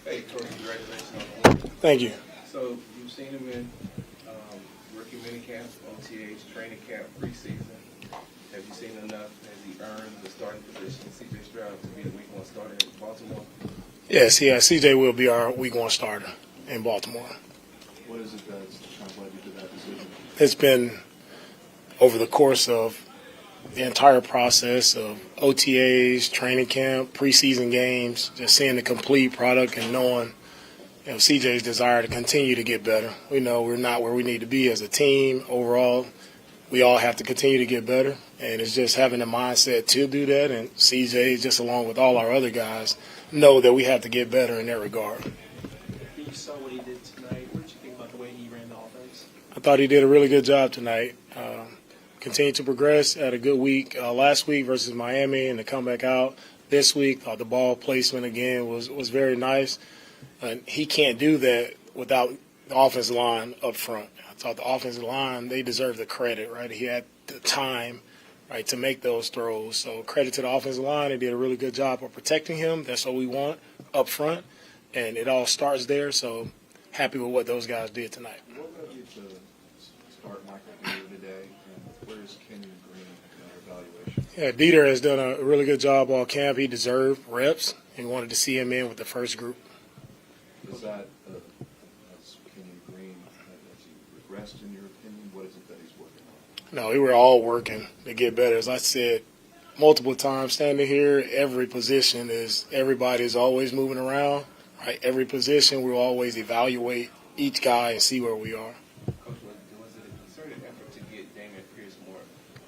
Hey, Coach, congratulations on the win. Thank you. So you've seen him in rookie minicamp, OTAs, training camp, preseason. Have you seen enough? Has he earned the starting position, C.J. Stroud, to be the week 1 starter in Baltimore? Yes, CJ will be our week 1 starter in Baltimore. What is it that's kind of led you to that decision? It's been over the course of the entire process of OTAs, training camp, preseason games, just seeing the complete product and knowing CJ's desire to continue to get better. We know we're not where we need to be as a team overall. We all have to continue to get better, and it's just having the mindset to do that. And CJ, just along with all our other guys, know that we have to get better in that regard. You saw what he did tonight. What did you think about the way he ran the offense? I thought he did a really good job tonight. Continued to progress, had a good week last week versus Miami, and to come back out this week, thought the ball placement again was very nice. And he can't do that without the offensive line up front. I thought the offensive line, they deserve the credit, right? He had the time, right, to make those throws. So credit to the offensive line. They did a really good job of protecting him. That's what we want up front. And it all starts there. So happy with what those guys did tonight. What led you to start Michael Dieter today, and where's Kenyon Green in your evaluation? Yeah, Dieter has done a really good job all camp. He deserved reps. He wanted to see him in with the first group. Is that, as Kenyon Green, has he regressed in your opinion? What is it that he's working on? No, we were all working to get better. As I said multiple times standing here, every position is everybody is always moving around. Right? Every position, we'll always evaluate each guy and see where we are. Coach, was it a concerted effort to get Damian Pierce more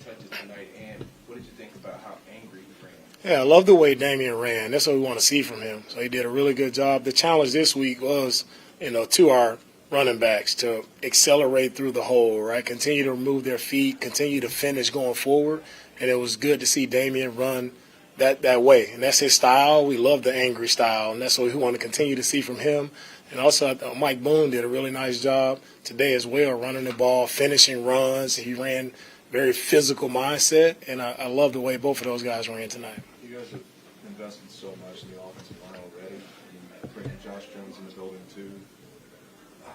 touches tonight? And what did you think about how angry he ran? Yeah, I love the way Damian ran. That's what we want to see from him. So he did a really good job. The challenge this week was, to our running backs to accelerate through the hole, right? Continue to move their feet, continue to finish going forward. And it was good to see Damian run that way. And that's his style. We love the angry style, and that's what we want to continue to see from him. And also, I thought Mike Boone did a really nice job today as well, running the ball, finishing runs. He ran very physical mindset, and I love the way both of those guys ran tonight. You guys have invested so much in the offensive line already. You bring in Josh Jones in the building too.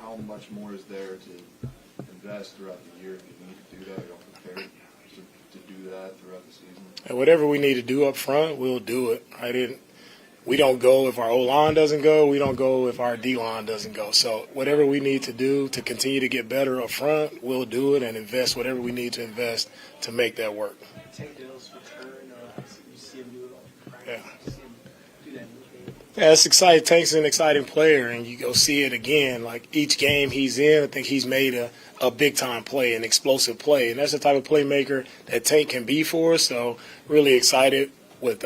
How much more is there to invest throughout the year if you need to do that? Are you all prepared to do that throughout the season? And whatever we need to do up front, we'll do it. We don't go if our O-line doesn't go. We don't go if our D-line doesn't go. So whatever we need to do to continue to get better up front, we'll do it and invest whatever we need to invest to make that work. Tank Dell's return, you see him do it all. Yeah. You see him do that in the game. Yeah, it's exciting. Tank's an exciting player, and you go see it again. Like each game he's in, I think he's made a big-time play, an explosive play. And that's the type of playmaker that Tank can be for us. So really excited with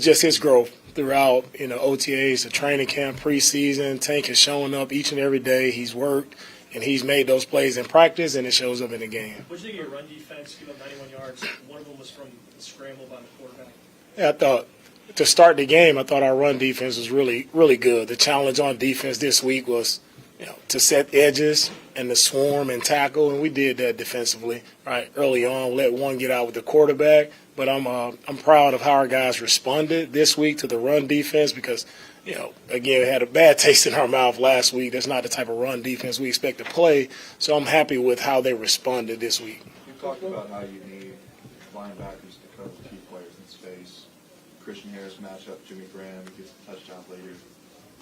just his growth throughout, OTAs, the training camp, preseason. Tank is showing up each and every day. He's worked, and he's made those plays in practice, and it shows up in the game. What did you think of your run defense? Give up 91 yards. One of them was from the scramble by the quarterback. Yeah, I thought to start the game, I thought our run defense was really, really good. The challenge on defense this week was, to set edges and to swarm and tackle, and we did that defensively, right, early on. Let one get out with the quarterback. But I'm proud of how our guys responded this week to the run defense because, again, we had a bad taste in our mouth last week. That's not the type of run defense we expect to play. So I'm happy with how they responded this week. You talked about how you need linebackers to cover key players in space. Christian Harris matchup, Jimmy Graham gets a touchdown later.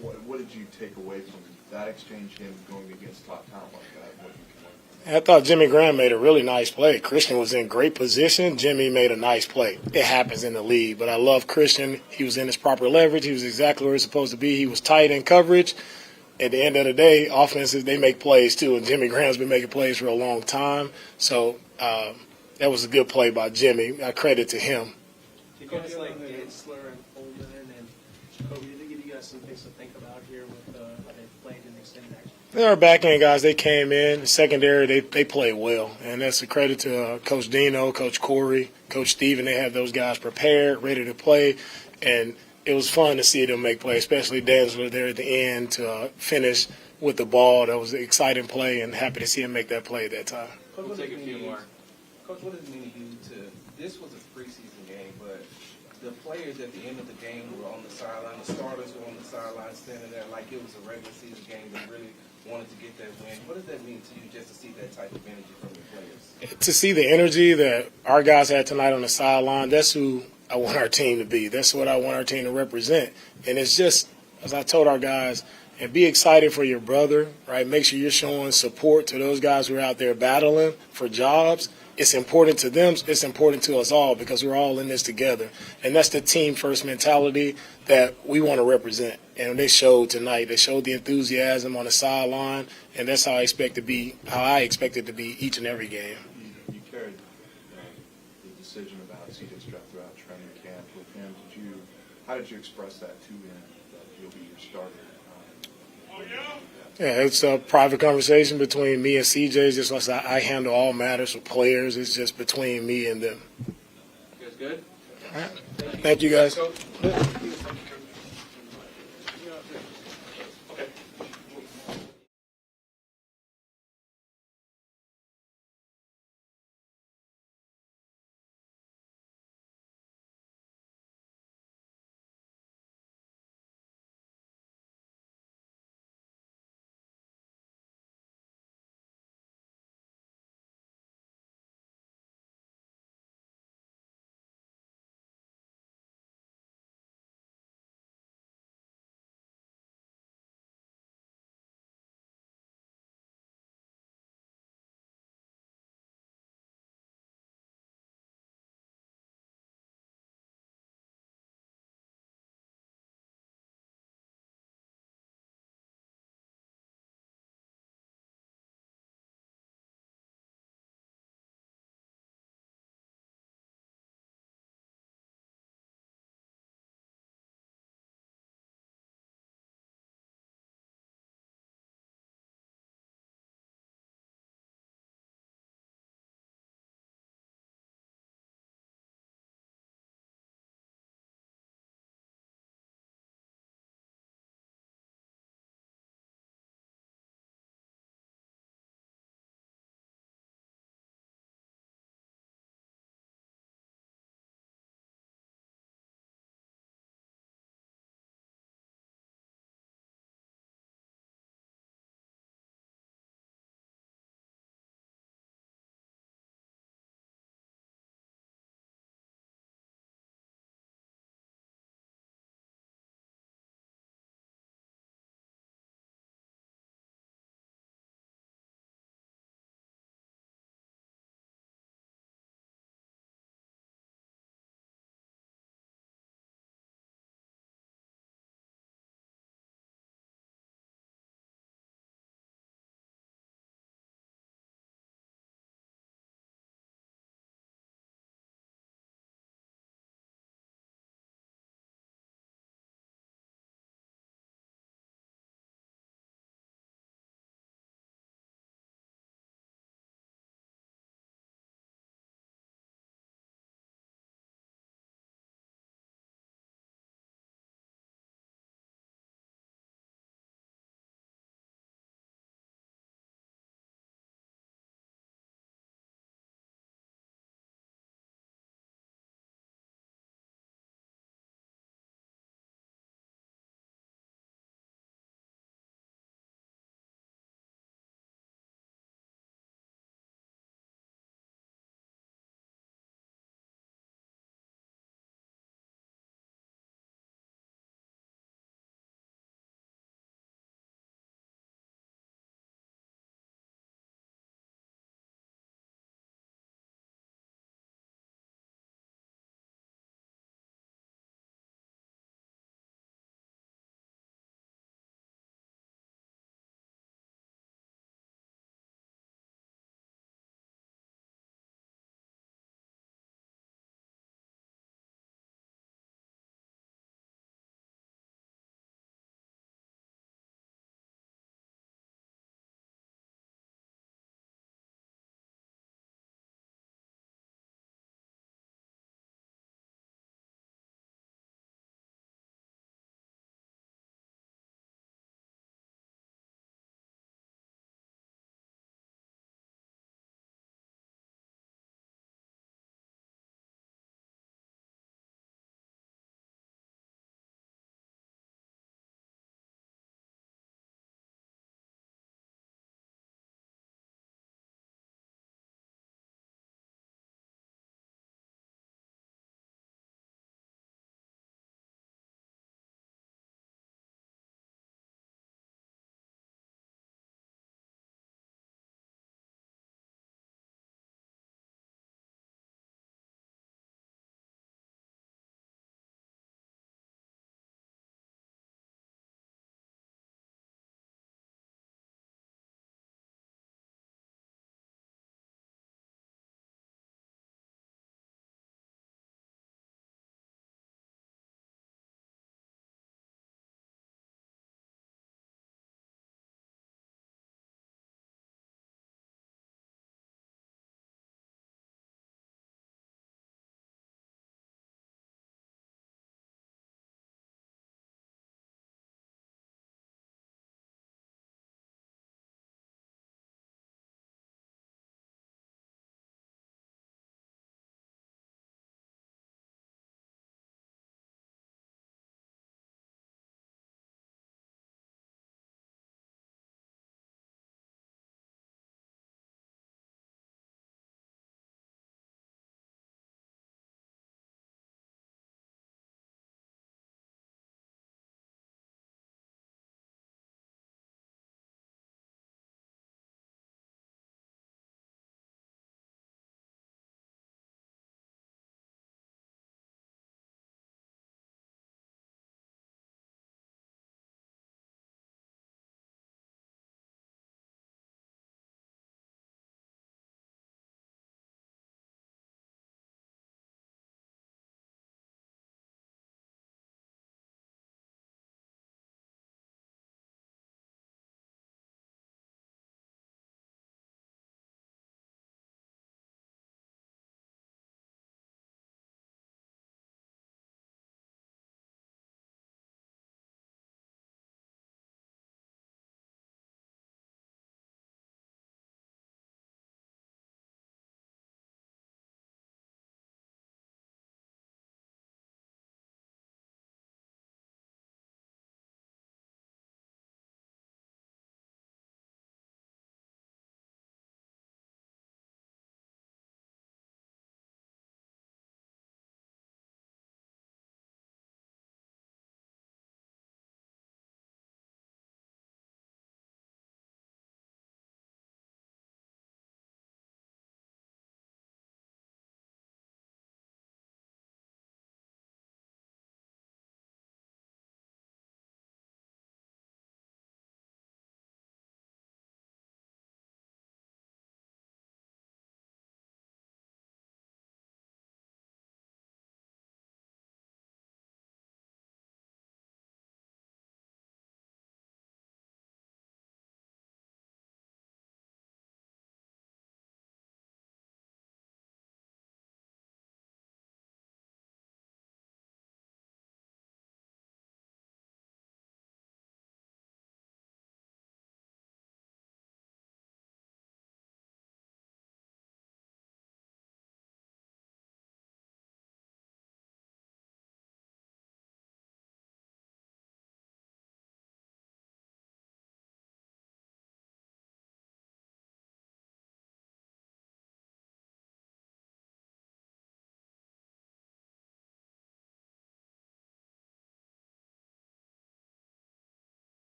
What did you take away from that exchange, him going against top talent like that? What you can learn? I thought Jimmy Graham made a really nice play. Christian was in great position. Jimmy made a nice play. It happens in the league, but I love Christian. He was in his proper leverage. He was exactly where he's supposed to be. He was tight in coverage. At the end of the day, offenses, they make plays too, and Jimmy Graham's been making plays for a long time. So that was a good play by Jimmy. I credit to him. You guys like Gansler and Holman and Jacoby, did they give you guys some things to think about here with how they played in extended action? They're our back-end guys. They came in. The secondary, they played well. And that's a credit to Coach Dino, Coach Corey, Coach Steven. They had those guys prepared, ready to play. And it was fun to see them make plays, especially Dansler there at the end to finish with the ball. That was an exciting play, and happy to see him make that play at that time. We'll take a few more. Coach, what does it mean to you this was a preseason game, but the players at the end of the game were on the sideline. The starters were on the sideline standing there like it was a regular season game. They really wanted to get that win. What does that mean to you just to see that type of energy from your players? To see the energy that our guys had tonight on the sideline, that's who I want our team to be. That's what I want our team to represent. And it's just, as I told our guys, and be excited for your brother, right? Make sure you're showing support to those guys who are out there battling for jobs. It's important to them. It's important to us all because we're all in this together. And that's the team first mentality that we want to represent. And they showed tonight. They showed the enthusiasm on the sideline, and that's how I expect it to be each and every game. You carried the decision about C.J. Stroud throughout training camp with him. How did you express that to him that he'll be your starter? Yeah, it's a private conversation between me and CJ. Just like I handle all matters with players. It's just between me and them. You guys good? All right. Thank you, guys. Coach?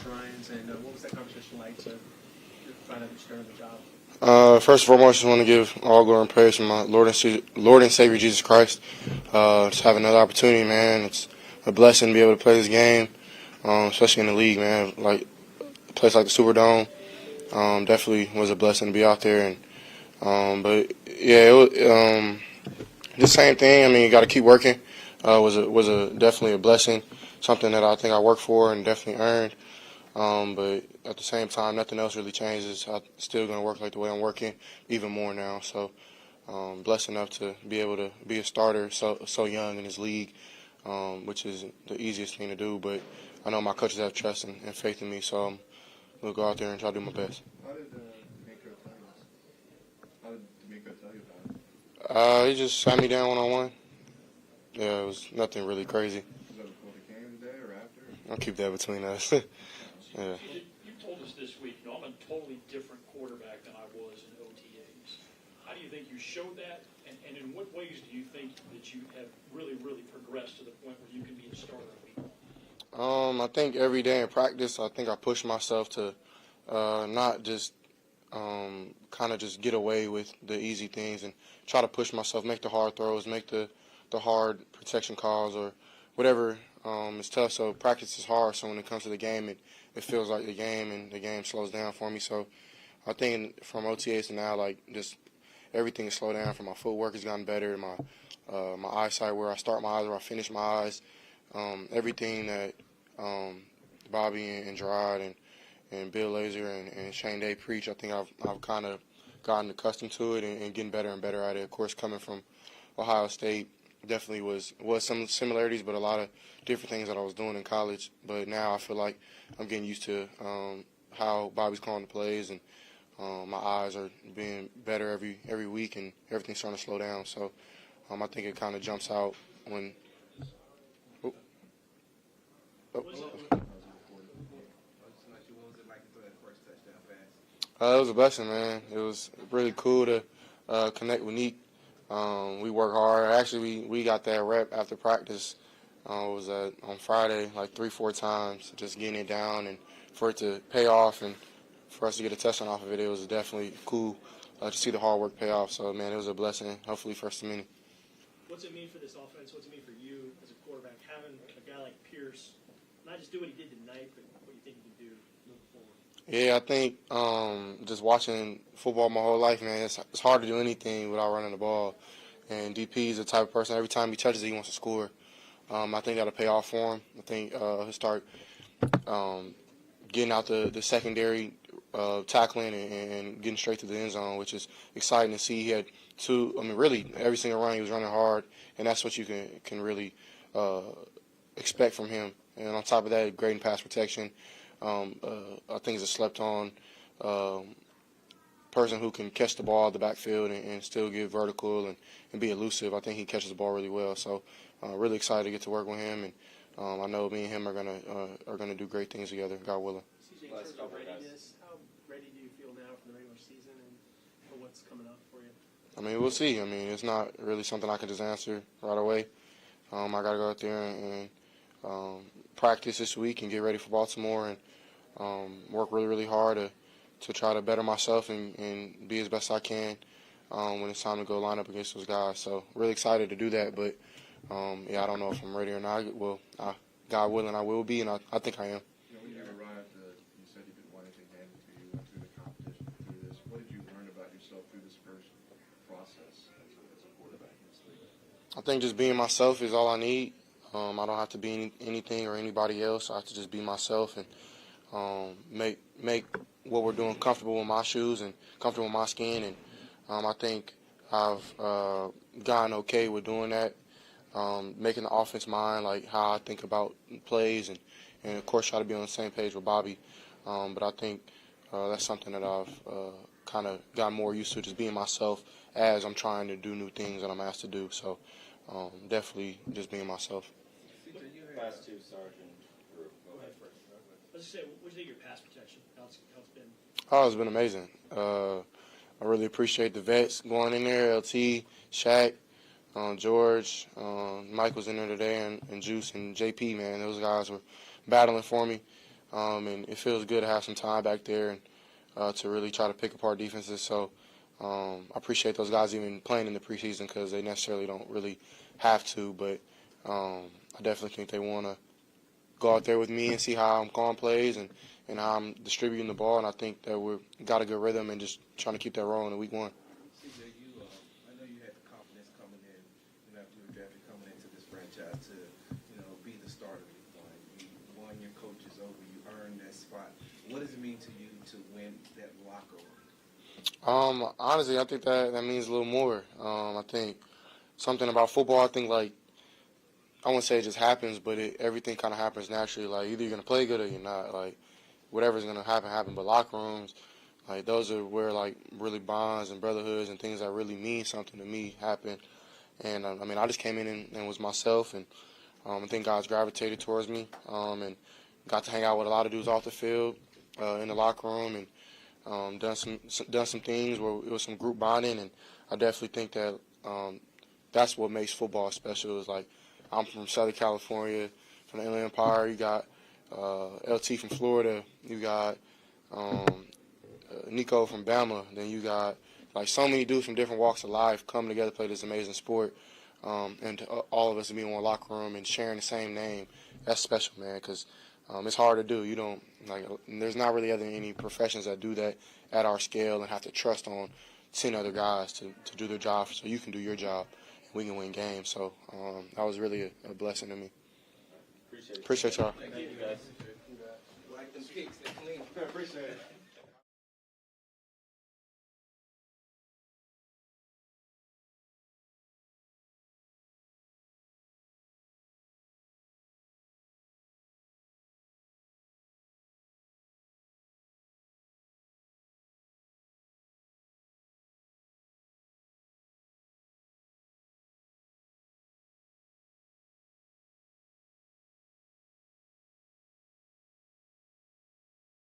DeMeco Ryans, and what was that conversation like to find out that you're starting the job? First and foremost, I just want to give all glory and praise to my Lord and Savior Jesus Christ. Just have another opportunity, man. It's a blessing to be able to play this game, especially in the league, man. Like a place like the Superdome, definitely was a blessing to be out there. And but yeah, it was the same thing. I mean, you got to keep working. Was definitely a blessing, something that I think I worked for and definitely earned. But at the same time, nothing else really changes. I'm still going to work like the way I'm working, even more now. So blessed enough to be able to be a starter so young in this league, which is the easiest thing to do. But I know my coaches have trust and faith in me, so I'm going to go out there and try to do my best. How did DeMeco tell you this? How did DeMeco tell you about it? He just sat me down one-on-one. Yeah, it was nothing really crazy. Was that before the game today or after? I'll keep that between us. Yeah. You told us this week, I'm a totally different quarterback than I was in OTAs. How do you think you showed that, and in what ways do you think that you have really, really progressed to the point where you can be a starter week one? I think every day in practice, I think I push myself to not just kind of just get away with the easy things and try to push myself, make the hard throws, make the hard protection calls or whatever. It's tough, so practice is hard. So when it comes to the game, it feels like the game, and the game slows down for me. So I think from OTAs to now, like just everything has slowed down. From my footwork has gotten better, my eyesight, where I start my eyes, where I finish my eyes, everything that Bobby and Gerard and Bill Lazor and Shane Day preach. I think I've kind of gotten accustomed to it and getting better and better at it. Of course, coming from Ohio State, definitely was some similarities, but a lot of different things that I was doing in college. But now I feel like I'm getting used to how Bobby's calling the plays, and my eyes are being better every week, and everything's starting to slow down. So I think it kind of jumps out when. It was a blessing, man. It was really cool to connect with Neek. We work hard. Actually, we got that rep after practice. It was on Friday, like 3-4 times, just getting it down, and for it to pay off and for us to get a touchdown off of it, it was definitely cool to see the hard work pay off. So, man, it was a blessing. Hopefully, first to many. What's it mean for this offense? What's it mean for you as a quarterback, having a guy like Pierce not just do what he did tonight, but what you think he can do moving forward? Yeah, I think just watching football my whole life, man, it's hard to do anything without running the ball. And DP is the type of person, every time he touches it, he wants to score. I think that'll pay off for him. I think he'll start getting out the secondary, tackling and getting straight to the end zone, which is exciting to see. He had really every single run he was running hard, and that's what you can really expect from him. And on top of that, great in pass protection. I think he's a slept-on person who can catch the ball at the backfield and still get vertical and be elusive. I think he catches the ball really well. So really excited to get to work with him, and I know me and him are gonna do great things together, God willing. CJ, in terms of readiness, how ready do you feel now for the regular season and for what's coming up for you? I mean, we'll see. I mean, it's not really something I can just answer right away. I got to go out there and practice this week and get ready for Baltimore and work really, really hard to try to better myself and be as best I can when it's time to go line up against those guys. So really excited to do that, but I don't know if I'm ready or not. Well, God willing, I will be, and I think I am. When you arrived, you said you didn't want anything handed to you, went through the competition, through this. What did you learn about yourself through this first process as a quarterback in this league? I think just being myself is all I need. I don't have to be anything or anybody else. I have to just be myself and make what we're doing comfortable in my shoes and comfortable in my skin. And I think I've gotten okay with doing that, making the offense mine, like how I think about plays, and of course try to be on the same page with Bobby. But I think that's something that I've kind of gotten more used to, just being myself as I'm trying to do new things that I'm asked to do. So definitely just being myself. Last two, Sergeant. Go ahead first. Let's just say, what do you think of your pass protection? How it's been? Oh, it's been amazing. I really appreciate the vets going in there, LT, Shaq, George, Mike was in there today, and Juice and JP, man. Those guys were battling for me. and it feels good to have some time back there and to really try to pick apart defenses. So I appreciate those guys even playing in the preseason because they necessarily don't really have to, but I definitely think they want to go out there with me and see how I'm calling plays and how I'm distributing the ball, and I think that we've got a good rhythm and just trying to keep that rolling in week 1. CJ, I know you had the confidence coming in, after you were drafted coming into this franchise to, be the starter week 1. You won your coaches over, you earned that spot. What does it mean to you to win that locker room? Honestly, I think that means a little more. I think something about football, I think, like, I wouldn't say it just happens, but everything kind of happens naturally. Like, either you're going to play good or you're not. Like, whatever's going to happen. But locker rooms, like, those are where, like, really bonds and brotherhoods and things that really mean something to me happen. And, I just came in and was myself, and I think guys gravitated towards me and got to hang out with a lot of dudes off the field in the locker room and done some things where it was some group bonding. And I definitely think that that's what makes football special is, like, I'm from Southern California, from the Inland Empire. You got LT from Florida. You got Nico from Bama. Then you got, like, so many dudes from different walks of life coming together to play this amazing sport. And to, all of us to be in one locker room and sharing the same name, that's special, man, because it's hard to do. You don't, like, there's not really any professions that do that at our scale and have to trust on 10 other guys to do their job so you can do your job. We can win games. So that was really a blessing to me. Appreciate it. Appreciate y'all. Thank you, guys. Like them kicks, they clean. Appreciate it.